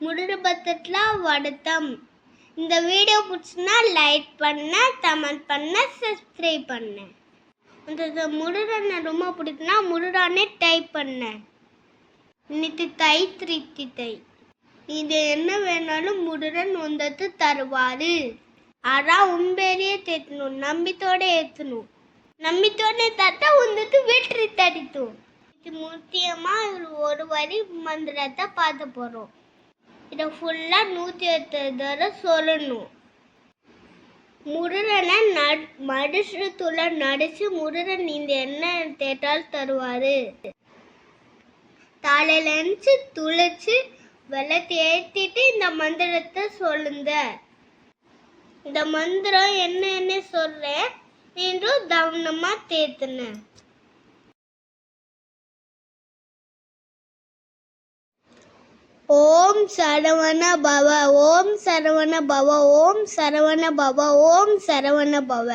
முருடு பத்தத்துல வடுத்தம். இந்த video பிடிச்சுன்னா like பண்ண, comment பண்ண, சப்ஸ்கிரைப் பண்ண. அந்த முருடனை ரொம்ப பிடிக்குன்னா முருடானே டைப் பண்ண. இன்னைக்கு தை திருத்தி. இது என்ன வேணாலும் முருடன் உந்தத்து தருவாரு. ஆனா உண்மையிலேயே தேத்தணும், நம்பித்தோட ஏத்தணும். நம்பித்தோட தத்தா உந்தத்து வெற்றி தடித்தோம். இது முக்கியமா ஒரு வரி மந்திரத்தை பார்த்து போறோம். இதை ஃபுல்லா 108 தடவை சொல்லணும். முருடனை மனுஷத்துல நடிச்சு முருடன் இந்த என்ன தேட்டால் தருவாரு. காலையில எழுந்து துளைச்சு வெள்ளத்தை ஏற்றிட்டு இந்த மந்திரத்தை சொல்லுங்க. இந்த மந்திரம் என்னன்னு சொல்றேன், நீங்களும் கவனமா தேத்துன. ஓம் சரவண பவ, ஓம் சரவண பவ, ஓம் சரவண பவ, ஓம் சரவண பவ.